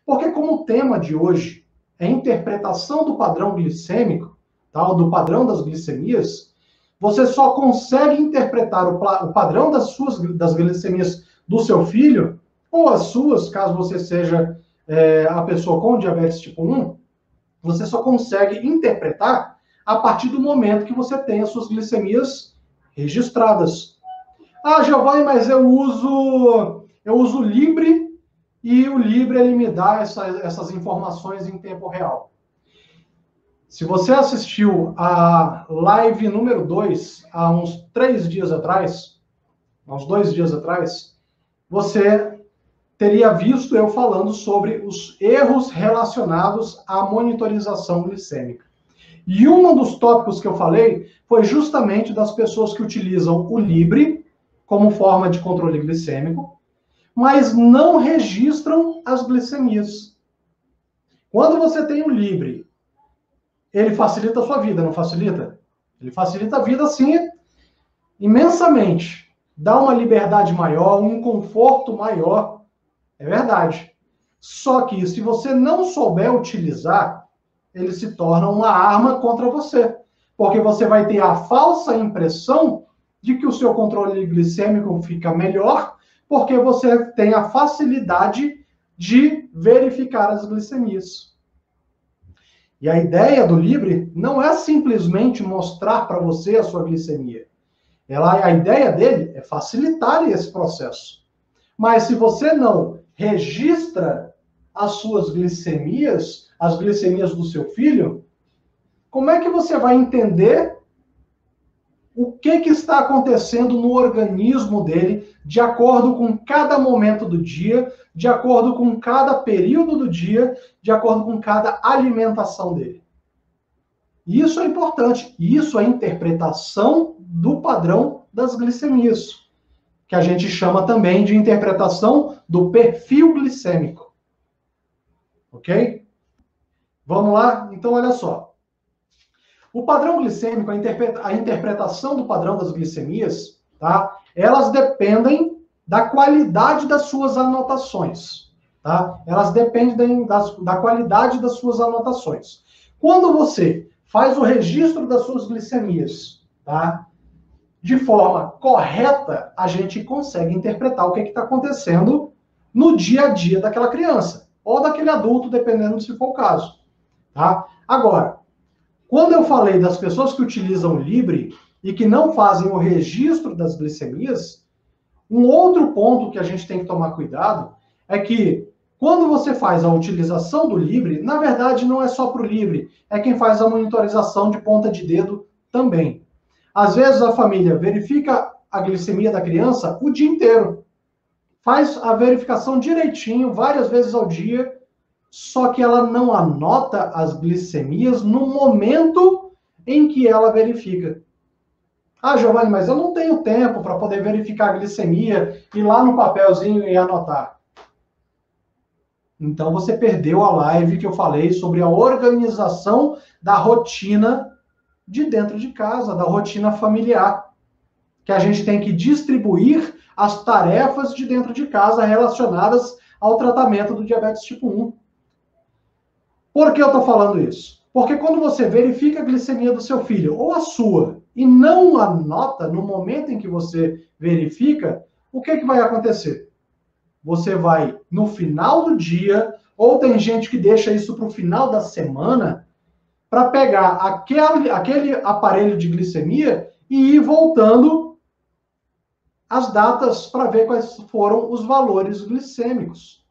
Porque como o tema de hoje é interpretação do padrão glicêmico, tá? Do padrão das glicemias, você só consegue interpretar o padrão das glicemias do seu filho, ou as suas, caso você seja a pessoa com diabetes tipo 1, você só consegue interpretar a partir do momento que você tem as suas glicemias registradas. Ah, Giovanni, mas eu uso o Libre e o Libre ele me dá essas informações em tempo real. Se você assistiu a live número 2 há uns 3 dias atrás, há uns 2 dias atrás, você teria visto eu falando sobre os erros relacionados à monitorização glicêmica. E um dos tópicos que eu falei foi justamente das pessoas que utilizam o Libre como forma de controle glicêmico, mas não registram as glicemias. Quando você tem o Libre, ele facilita a sua vida, não facilita? Ele facilita a vida, sim, imensamente. Dá uma liberdade maior, um conforto maior. É verdade. Só que se você não souber utilizar, ele se torna uma arma contra você. Porque você vai ter a falsa impressão de que o seu controle glicêmico fica melhor, porque você tem a facilidade de verificar as glicemias. E a ideia do Libre não é simplesmente mostrar para você a sua glicemia. A ideia dele é facilitar esse processo. Mas se você não registra as suas glicemias, as glicemias do seu filho, como é que você vai entender o que está acontecendo no organismo dele, de acordo com cada momento do dia, de acordo com cada período do dia, de acordo com cada alimentação dele? Isso é importante. Isso é a interpretação do padrão das glicemias, que a gente chama também de interpretação do perfil glicêmico. Ok? Vamos lá? Então, olha só. O padrão glicêmico, a interpretação do padrão das glicemias, tá? Elas dependem da qualidade das suas anotações. Tá? Elas dependem da qualidade das suas anotações. Quando você faz o registro das suas glicemias, tá? De forma correta, a gente consegue interpretar o que está acontecendo no dia a dia daquela criança, ou daquele adulto, dependendo se for o caso. Tá? Agora, quando eu falei das pessoas que utilizam o Libre e que não fazem o registro das glicemias, um outro ponto que a gente tem que tomar cuidado é que quando você faz a utilização do Libre, na verdade não é só para o Libre, é quem faz a monitorização de ponta de dedo também. Às vezes a família verifica a glicemia da criança o dia inteiro. Faz a verificação direitinho, várias vezes ao dia, só que ela não anota as glicemias no momento em que ela verifica. Ah, Giovanni, mas eu não tenho tempo para poder verificar a glicemia, ir lá no papelzinho e anotar. Então você perdeu a live que eu falei sobre a organização da rotina de dentro de casa, da rotina familiar, que a gente tem que distribuir as tarefas de dentro de casa relacionadas ao tratamento do diabetes tipo 1. Por que eu estou falando isso? Porque quando você verifica a glicemia do seu filho, ou a sua, e não anota no momento em que você verifica, o que vai acontecer? Você vai, no final do dia, ou tem gente que deixa isso para o final da semana, para pegar aquele aparelho de glicemia e ir voltando as datas para ver quais foram os valores glicêmicos.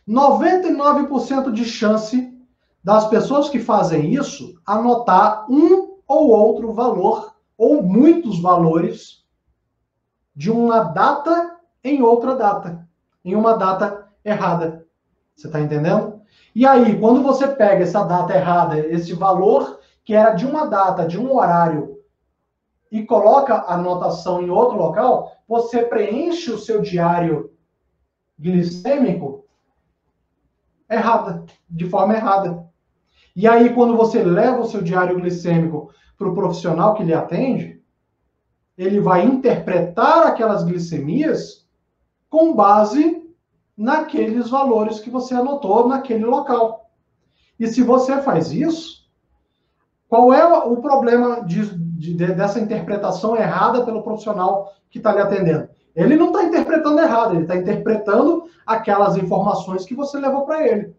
99% de chance das pessoas que fazem isso anotar um ou outro valor, ou muitos valores, de uma data em outra data, em uma data errada. Você está entendendo? E aí, quando você pega essa data errada, esse valor que era de uma data, de um horário, e coloca a anotação em outro local, você preenche o seu diário glicêmico errada, de forma errada. E aí, quando você leva o seu diário glicêmico para o profissional que lhe atende, ele vai interpretar aquelas glicemias com base naqueles valores que você anotou naquele local. E se você faz isso, qual é o problema dessa interpretação errada pelo profissional que está lhe atendendo? Ele não está interpretando errado, ele está interpretando aquelas informações que você levou para ele.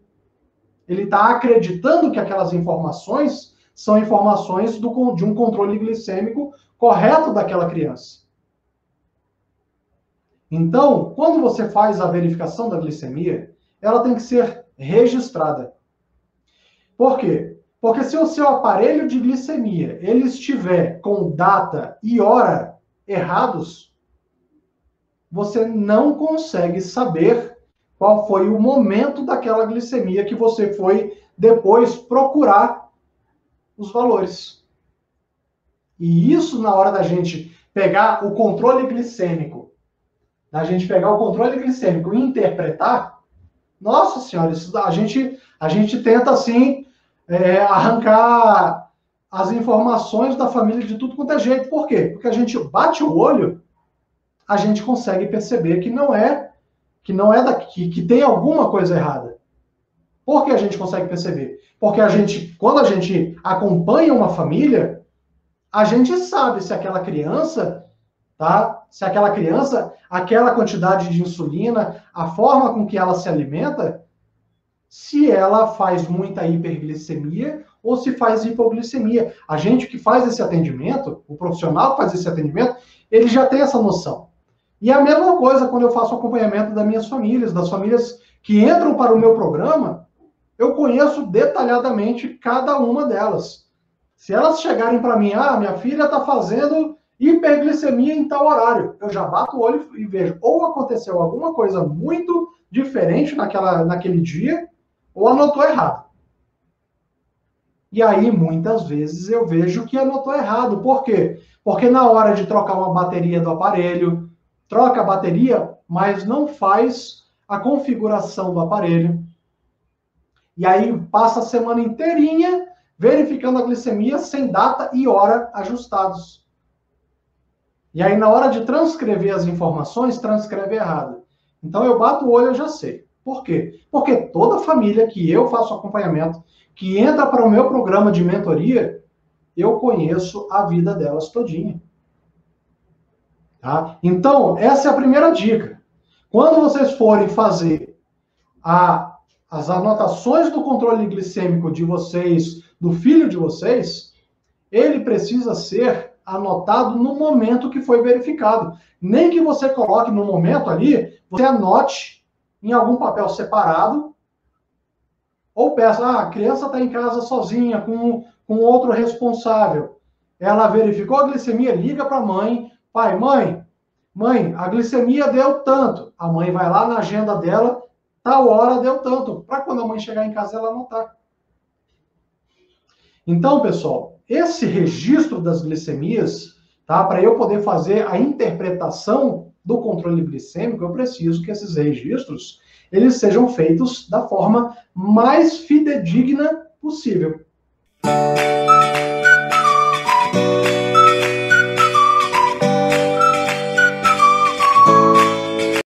Ele está acreditando que aquelas informações são informações de um controle glicêmico correto daquela criança. Então, quando você faz a verificação da glicemia, ela tem que ser registrada. Por quê? Porque se o seu aparelho de glicemia ele estiver com data e hora errados, você não consegue saber qual foi o momento daquela glicemia que você foi depois procurar os valores. E isso, na hora da gente pegar o controle glicêmico, e interpretar, nossa senhora, isso, a gente tenta, assim, arrancar as informações da família de tudo quanto é jeito. Por quê? Porque a gente bate o olho, a gente consegue perceber que tem alguma coisa errada. Por que a gente consegue perceber? Porque quando a gente acompanha uma família, a gente sabe se aquela criança, tá? Se aquela criança, aquela quantidade de insulina, a forma com que ela se alimenta, se ela faz muita hiperglicemia ou se faz hipoglicemia. A gente que faz esse atendimento, o profissional que faz esse atendimento, ele já tem essa noção. E a mesma coisa quando eu faço acompanhamento das minhas famílias, das famílias que entram para o meu programa, eu conheço detalhadamente cada uma delas. Se elas chegarem para mim, minha filha está fazendo hiperglicemia em tal horário, eu já bato o olho e vejo, ou aconteceu alguma coisa muito diferente naquele dia, ou anotou errado. E aí, muitas vezes, eu vejo que anotou errado. Por quê? Porque na hora de trocar uma bateria do aparelho, troca a bateria, mas não faz a configuração do aparelho. E aí passa a semana inteirinha verificando a glicemia sem data e hora ajustados. E aí, na hora de transcrever as informações, transcreve errado. Então, eu bato o olho, eu já sei. Por quê? Porque toda família que eu faço acompanhamento, que entra para o meu programa de mentoria, eu conheço a vida delas todinha. Tá? Então, essa é a primeira dica. Quando vocês forem fazer as anotações do controle glicêmico de vocês, do filho de vocês, ele precisa ser anotado no momento que foi verificado. Nem que você coloque no momento ali, você anote em algum papel separado, ou peça, a criança está em casa sozinha, com outro responsável. Ela verificou a glicemia, liga para a mãe, pai, mãe, a glicemia deu tanto. A mãe vai lá na agenda dela, tal hora deu tanto, para quando a mãe chegar em casa ela anotar. Então, pessoal, esse registro das glicemias, tá? Para eu poder fazer a interpretação do controle glicêmico, eu preciso que esses registros eles sejam feitos da forma mais fidedigna possível.